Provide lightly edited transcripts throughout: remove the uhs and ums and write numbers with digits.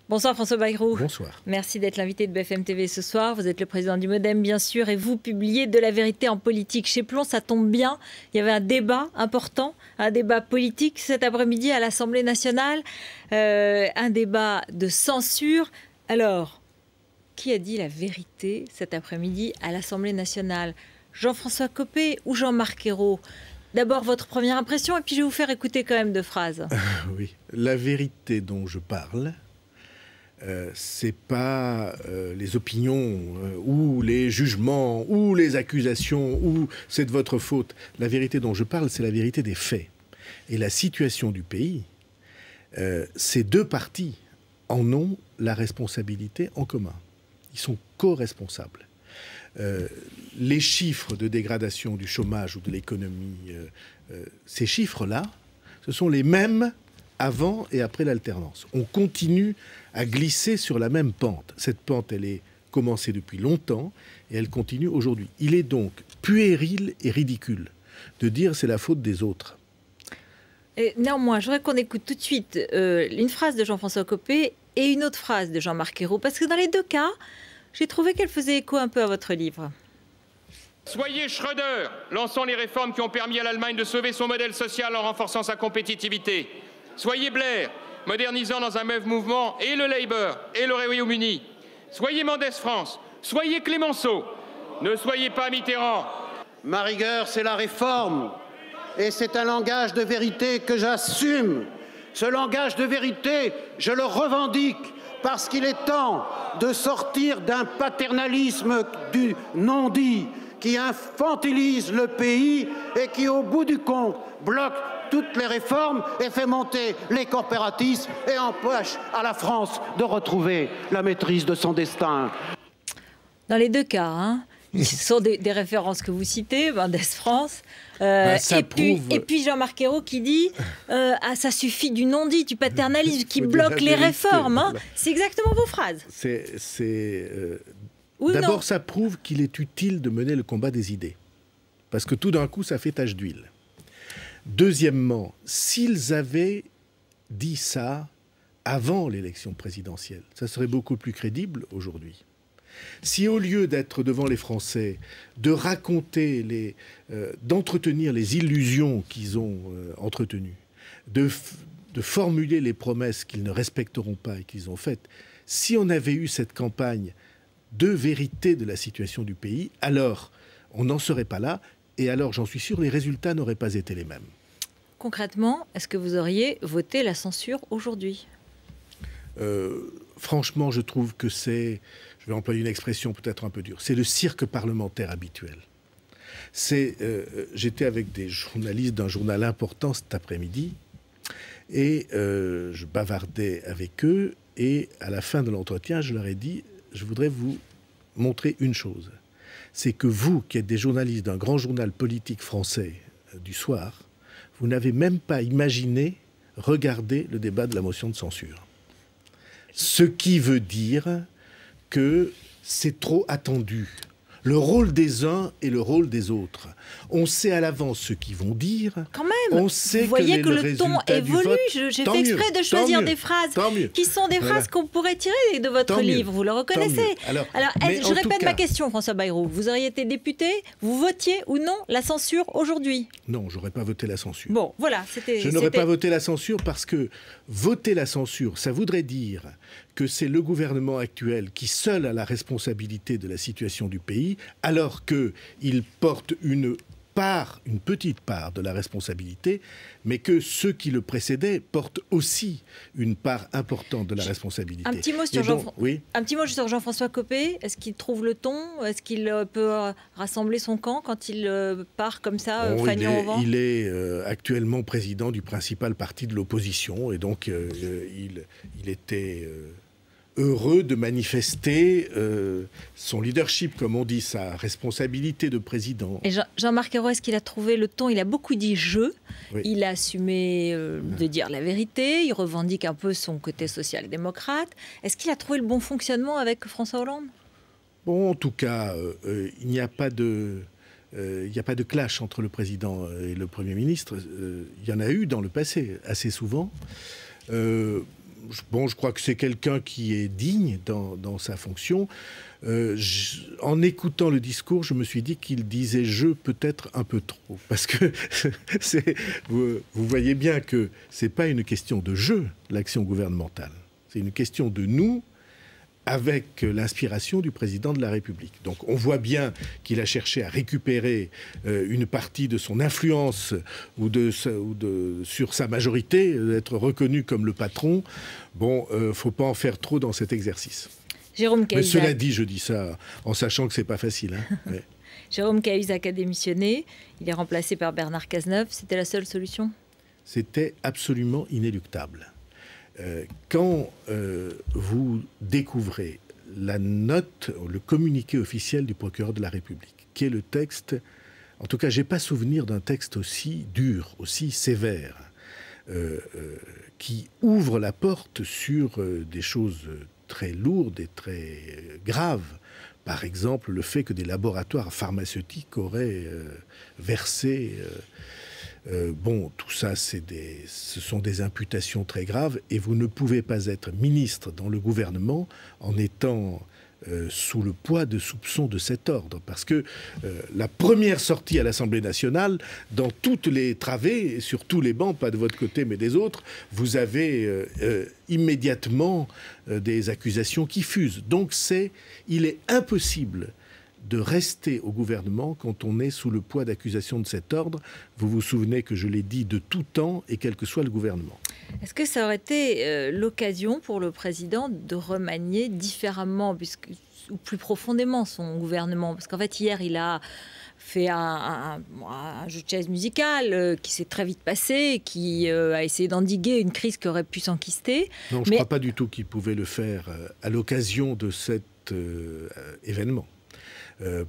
Bonsoir François Bayrou. Bonsoir. Merci d'être l'invité de BFM TV ce soir. Vous êtes le président du Modem, bien sûr, et vous publiez De la vérité en politique chez Plon. Ça tombe bien. Il y avait un débat important, un débat politique cet après-midi à l'Assemblée nationale, un débat de censure. Alors, qui a dit la vérité cet après-midi à l'Assemblée nationale? Jean-François Copé ou Jean-Marc Ayrault? D'abord, votre première impression, et puis je vais vous faire écouter quand même deux phrases. Oui, la vérité dont je parle, c'est pas les opinions ou les jugements ou les accusations ou c'est de votre faute. La vérité dont je parle, c'est la vérité des faits. Et la situation du pays, ces deux partis en ont la responsabilité en commun. Ils sont co-responsables. Les chiffres de dégradation du chômage ou de l'économie, ces chiffres-là, ce sont les mêmes avant et après l'alternance. On continue à glisser sur la même pente. Cette pente, elle est commencée depuis longtemps et elle continue aujourd'hui. Il est donc puéril et ridicule de dire c'est la faute des autres. Et néanmoins, je voudrais qu'on écoute tout de suite une phrase de Jean-François Copé et une autre phrase de Jean-Marc Ayrault, parce que dans les deux cas, j'ai trouvé qu'elle faisait écho un peu à votre livre. Soyez Schröder, lançons les réformes qui ont permis à l'Allemagne de sauver son modèle social en renforçant sa compétitivité. Soyez Blair, modernisant dans un même mouvement et le Labour et le Royaume-Uni. Soyez Mendès France, soyez Clémenceau, ne soyez pas Mitterrand. Ma rigueur, c'est la réforme. Et c'est un langage de vérité que j'assume. Ce langage de vérité, je le revendique parce qu'il est temps de sortir d'un paternalisme du non-dit qui infantilise le pays et qui, au bout du compte, bloque toutes les réformes et fait monter les corporatismes et empêche à la France de retrouver la maîtrise de son destin. Dans les deux cas, ce sont des références que vous citez, Mendès France, et puis Jean-Marc Ayrault qui dit ça suffit du non-dit, du paternalisme qui bloque les réformes. Voilà. C'est exactement vos phrases. D'abord, ça prouve qu'il est utile de mener le combat des idées. Parce que tout d'un coup, ça fait tache d'huile. Deuxièmement, s'ils avaient dit ça avant l'élection présidentielle, ça serait beaucoup plus crédible aujourd'hui. Si au lieu d'être devant les Français, de raconter, d'entretenir les illusions qu'ils ont entretenues, de formuler les promesses qu'ils ne respecteront pas et qu'ils ont faites, si on avait eu cette campagne de vérité de la situation du pays, alors on n'en serait pas là, et alors j'en suis sûr, les résultats n'auraient pas été les mêmes. Concrètement, est-ce que vous auriez voté la censure aujourd'hui ? Franchement, je trouve que c'est, je vais employer une expression peut-être un peu dure, c'est le cirque parlementaire habituel. J'étais avec des journalistes d'un journal important cet après-midi et je bavardais avec eux et à la fin de l'entretien, je leur ai dit, je voudrais vous montrer une chose. C'est que vous, qui êtes des journalistes d'un grand journal politique français du soir, vous n'avez même pas imaginé regarder le débat de la motion de censure. Ce qui veut dire que c'est trop attendu. Le rôle des uns et le rôle des autres. On sait à l'avance ce qu'ils vont dire. Quand même, on sait vous voyez que le ton évolue. Vote, j'ai fait exprès de choisir des phrases qui sont des phrases qu'on pourrait tirer de votre livre. Vous le reconnaissez. Alors je répète ma question, François Bayrou. Vous auriez été député, vous votiez ou non la censure aujourd'hui? Non, j'aurais pas voté la censure. Bon, voilà. Je n'aurais pas voté la censure parce que voter la censure, ça voudrait dire que c'est le gouvernement actuel qui seul a la responsabilité de la situation du pays, alors qu'il porte une petite part de la responsabilité, mais que ceux qui le précédaient portent aussi une part importante de la responsabilité. Un petit mot sur Jean-François Copé. Est-ce qu'il trouve le ton? Est-ce qu'il peut rassembler son camp quand il part comme ça, fanion au vent? Il est actuellement président du principal parti de l'opposition, et donc il était heureux de manifester son leadership, comme on dit, sa responsabilité de président. Et Jean-Marc Ayrault, est-ce qu'il a trouvé le ton? Il a beaucoup dit « je ». Il a assumé de dire la vérité. Il revendique un peu son côté social-démocrate. Est-ce qu'il a trouvé le bon fonctionnement avec François Hollande? Bon, en tout cas, il n'y a pas de clash entre le président et le Premier ministre. Il y en a eu dans le passé, assez souvent. bon, je crois que c'est quelqu'un qui est digne dans sa fonction. En écoutant le discours, je me suis dit qu'il disait « je » peut-être un peu trop. Parce que vous voyez bien que ce n'est pas une question de « je », l'action gouvernementale. C'est une question de nous, avec l'inspiration du président de la République. Donc on voit bien qu'il a cherché à récupérer une partie de son influence sur sa majorité, d'être reconnu comme le patron. Bon, faut pas en faire trop dans cet exercice. Jérôme Cahuzac. Mais cela dit, je dis ça en sachant que c'est pas facile. Hein. Ouais. Jérôme Cahuzac a démissionné. Il est remplacé par Bernard Cazeneuve. C'était la seule solution? C'était absolument inéluctable. Quand vous découvrez la note, le communiqué officiel du procureur de la République, qui est le texte, en tout cas, j'ai pas souvenir d'un texte aussi dur, aussi sévère, qui ouvre la porte sur des choses très lourdes et très graves. Par exemple, le fait que des laboratoires pharmaceutiques auraient versé... bon, tout ça, ce sont des imputations très graves et vous ne pouvez pas être ministre dans le gouvernement en étant sous le poids de soupçons de cet ordre. Parce que la première sortie à l'Assemblée nationale, dans toutes les travées, sur tous les bancs, pas de votre côté mais des autres, vous avez immédiatement des accusations qui fusent. Donc il est impossible de rester au gouvernement quand on est sous le poids d'accusations de cet ordre. Vous vous souvenez que je l'ai dit de tout temps et quel que soit le gouvernement. Est-ce que ça aurait été l'occasion pour le président de remanier différemment, ou plus profondément son gouvernement? Parce qu'en fait, hier, il a fait un jeu de chaises musical qui s'est très vite passé, qui a essayé d'endiguer une crise qui aurait pu s'enquister. Non, je ne crois pas du tout qu'il pouvait le faire à l'occasion de cet événement.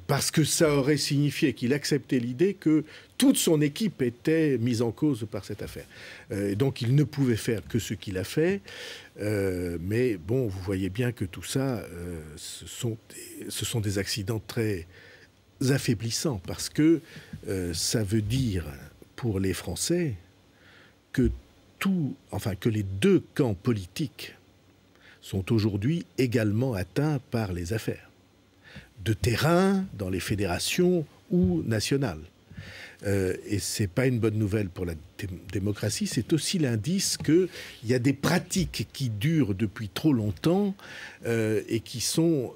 Parce que ça aurait signifié qu'il acceptait l'idée que toute son équipe était mise en cause par cette affaire. Et donc il ne pouvait faire que ce qu'il a fait. Mais bon, vous voyez bien que tout ça, ce sont des accidents très affaiblissants. Parce que ça veut dire pour les Français que que les deux camps politiques sont aujourd'hui également atteints par les affaires de terrain, dans les fédérations ou nationales. Et ce n'est pas une bonne nouvelle pour la démocratie, c'est aussi l'indice qu'il y a des pratiques qui durent depuis trop longtemps et qui sont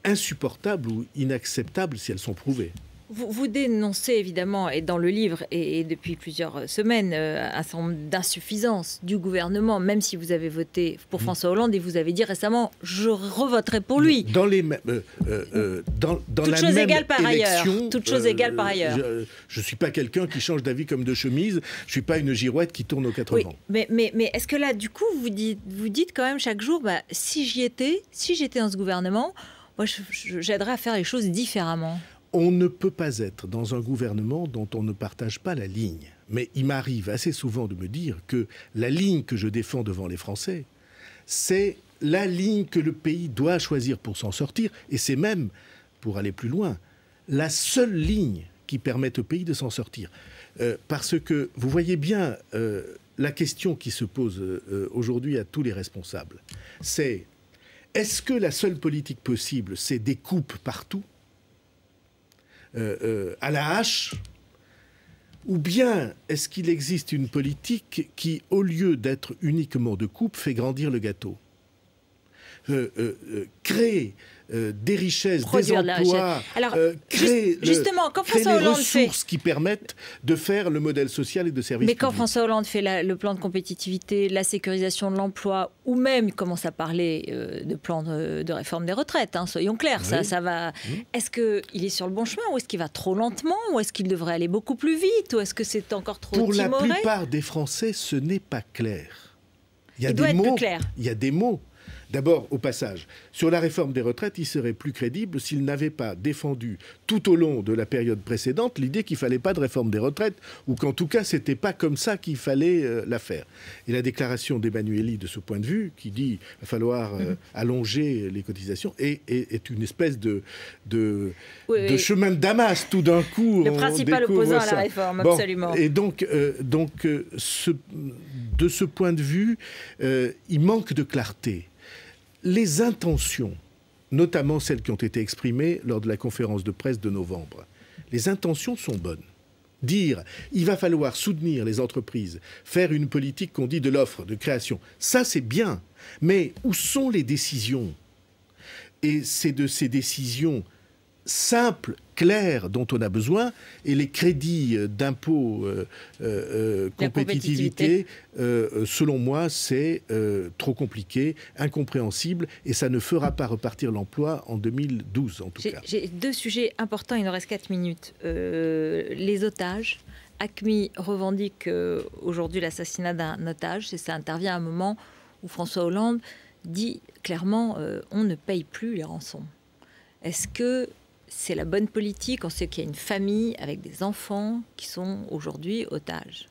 insupportables ou inacceptables si elles sont prouvées. Vous dénoncez évidemment, et dans le livre, et depuis plusieurs semaines, un certain nombre d'insuffisances du gouvernement, même si vous avez voté pour François Hollande et vous avez dit récemment « je revoterai pour lui ». Dans la même élection, toute chose égale par ailleurs. Je ne suis pas quelqu'un qui change d'avis comme de chemise, je ne suis pas une girouette qui tourne aux quatre vents. Mais est-ce que là, du coup, vous dites quand même chaque jour, si j'étais dans ce gouvernement, moi j'aiderais à faire les choses différemment? On ne peut pas être dans un gouvernement dont on ne partage pas la ligne. Mais il m'arrive assez souvent de me dire que la ligne que je défends devant les Français, c'est la ligne que le pays doit choisir pour s'en sortir. Et c'est même, pour aller plus loin, la seule ligne qui permette au pays de s'en sortir. Parce que vous voyez bien la question qui se pose aujourd'hui à tous les responsables. C'est, est-ce que la seule politique possible, c'est des coupes partout à la hache, ou bien est-ce qu'il existe une politique qui, au lieu d'être uniquement de coupe, fait grandir le gâteau, créer des richesses, produire des emplois, créer les ressources qui permettent de faire le modèle social et de service public. Mais quand François Hollande fait le plan de compétitivité, la sécurisation de l'emploi, ou même il commence à parler de plan de réforme des retraites, soyons clairs, oui. ça va. Est-ce qu'il est sur le bon chemin, ou est-ce qu'il va trop lentement, ou est-ce qu'il devrait aller beaucoup plus vite, ou est-ce que c'est encore trop timoré? Pour la plupart des Français, ce n'est pas clair. Il doit être plus clair. Il y a des mots. D'abord, au passage, sur la réforme des retraites, il serait plus crédible s'il n'avait pas défendu tout au long de la période précédente l'idée qu'il ne fallait pas de réforme des retraites, ou qu'en tout cas, ce n'était pas comme ça qu'il fallait la faire. Et la déclaration d'Emmanuelli, de ce point de vue, qui dit qu'il va falloir allonger les cotisations, est une espèce de chemin de Damas, tout d'un coup. Le principal opposant à la réforme, absolument. Et donc de ce point de vue, il manque de clarté. Les intentions, notamment celles qui ont été exprimées lors de la conférence de presse de novembre, les intentions sont bonnes. Dire il va falloir soutenir les entreprises, faire une politique qu'on dit de l'offre, de création, ça c'est bien. Mais où sont les décisions? Et c'est de ces décisions simples, claires, dont on a besoin, et les crédits d'impôt compétitivité, selon moi, c'est trop compliqué, incompréhensible, et ça ne fera pas repartir l'emploi en 2012, en tout cas. J'ai 2 sujets importants, il nous reste 4 minutes. Les otages. ACMI revendique aujourd'hui l'assassinat d'un otage, et ça intervient à un moment où François Hollande dit clairement on ne paye plus les rançons. Est-ce que c'est la bonne politique? On sait qu'il y a une famille avec des enfants qui sont aujourd'hui otages.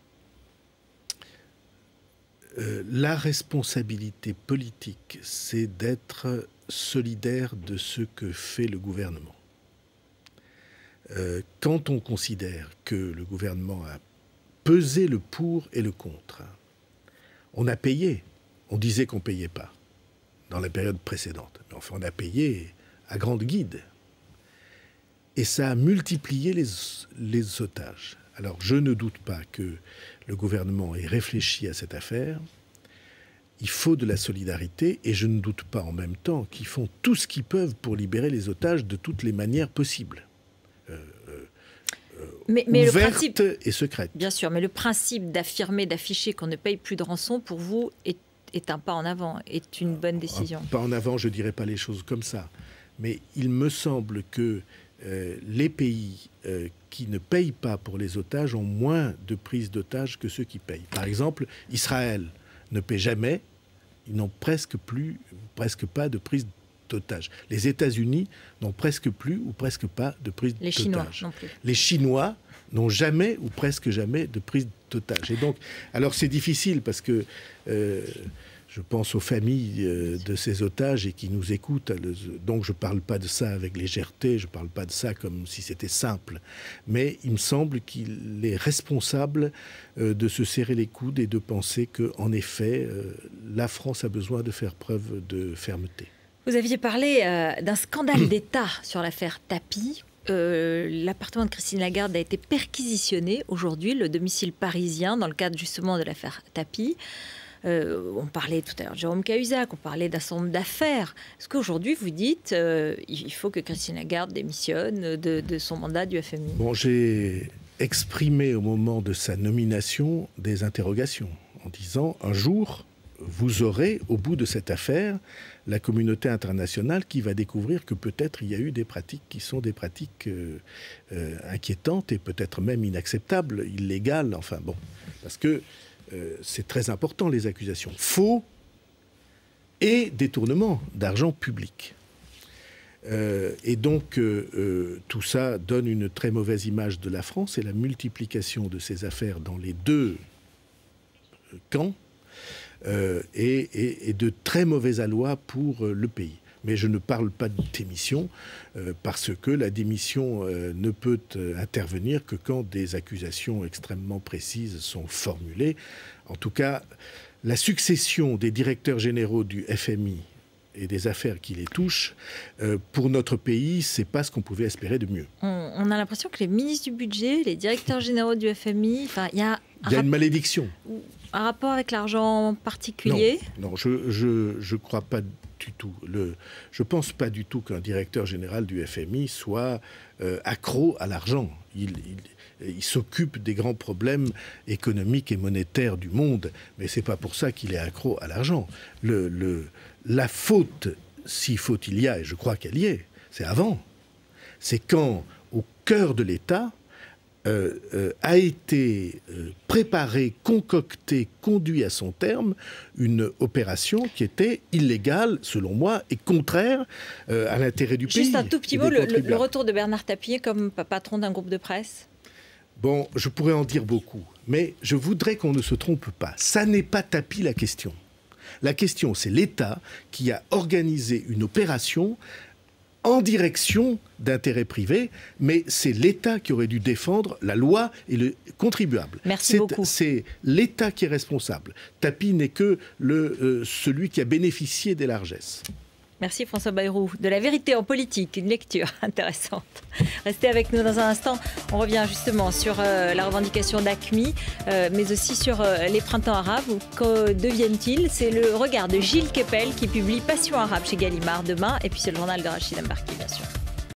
La responsabilité politique, c'est d'être solidaire de ce que fait le gouvernement. Quand on considère que le gouvernement a pesé le pour et le contre, on a payé. On disait qu'on ne payait pas dans la période précédente. Mais enfin, on a payé à grande guide. Et ça a multiplié les otages. Alors, je ne doute pas que le gouvernement ait réfléchi à cette affaire. Il faut de la solidarité, et je ne doute pas en même temps qu'ils font tout ce qu'ils peuvent pour libérer les otages de toutes les manières possibles. Mais ouverte le principe, et secrète. Bien sûr, mais le principe d'affirmer, d'afficher qu'on ne paye plus de rançon, pour vous, est un pas en avant, est une bonne décision. Un pas en avant, je ne dirais pas les choses comme ça. Mais il me semble que les pays qui ne payent pas pour les otages ont moins de prises d'otages que ceux qui payent. Par exemple, Israël ne paie jamais, ils n'ont presque pas de prise d'otages. Les États-Unis n'ont presque plus ou presque pas de prise d'otages. Les Chinois non plus. Les Chinois n'ont jamais ou presque jamais de prise d'otages. Et donc, alors c'est difficile parce que je pense aux familles de ces otages et qui nous écoutent. Donc je ne parle pas de ça avec légèreté, je ne parle pas de ça comme si c'était simple. Mais il me semble qu'il est responsable de se serrer les coudes et de penser qu'en effet, la France a besoin de faire preuve de fermeté. Vous aviez parlé d'un scandale d'État sur l'affaire Tapie. L'appartement de Christine Lagarde a été perquisitionné aujourd'hui, le domicile parisien, dans le cadre justement de l'affaire Tapie. On parlait tout à l'heure de Jérôme Cahuzac, on parlait d'un certain nombre d'affaires. Est-ce qu'aujourd'hui, vous dites il faut que Christine Lagarde démissionne de son mandat du FMI? Bon, j'ai exprimé au moment de sa nomination des interrogations en disant un jour, vous aurez, au bout de cette affaire, la communauté internationale qui va découvrir que peut-être il y a eu des pratiques qui sont des pratiques inquiétantes et peut-être même inacceptables, illégales, enfin bon. Parce que c'est très important, les accusations. Faux et détournement d'argent public. Et donc, tout ça donne une très mauvaise image de la France, et la multiplication de ces affaires dans les deux camps est de très mauvais aloi pour le pays. Mais je ne parle pas de démission, parce que la démission ne peut intervenir que quand des accusations extrêmement précises sont formulées. En tout cas, la succession des directeurs généraux du FMI et des affaires qui les touchent, pour notre pays, c'est pas ce qu'on pouvait espérer de mieux. On a l'impression que les ministres du budget, les directeurs généraux du FMI, enfin, il y a une malédiction. Un rapport avec l'argent particulier? Non, je crois pas du tout. Je pense pas du tout qu'un directeur général du FMI soit accro à l'argent. Il s'occupe des grands problèmes économiques et monétaires du monde, mais c'est pas pour ça qu'il est accro à l'argent. La faute, si faute il y a, et je crois qu'elle y est, c'est avant. C'est quand, au cœur de l'État, a été préparé, concocté, conduit à son terme une opération qui était illégale, selon moi, et contraire à l'intérêt du pays. Juste un tout petit mot, le retour de Bernard Tapie comme patron d'un groupe de presse. Bon, je pourrais en dire beaucoup, mais je voudrais qu'on ne se trompe pas. Ça n'est pas Tapie la question. La question, c'est l'État qui a organisé une opération en direction d'intérêts privés, mais c'est l'État qui aurait dû défendre la loi et le contribuable. Merci beaucoup. C'est l'État qui est responsable. Tapi n'est que celui qui a bénéficié des largesses. Merci François Bayrou. De la vérité en politique, une lecture intéressante. Restez avec nous dans un instant. On revient justement sur la revendication d'AQMI, mais aussi sur les printemps arabes. Que deviennent-ils? C'est le regard de Gilles Kepel qui publie Passion arabe chez Gallimard demain. Et puis c'est le journal de Rachid Embarki, bien sûr.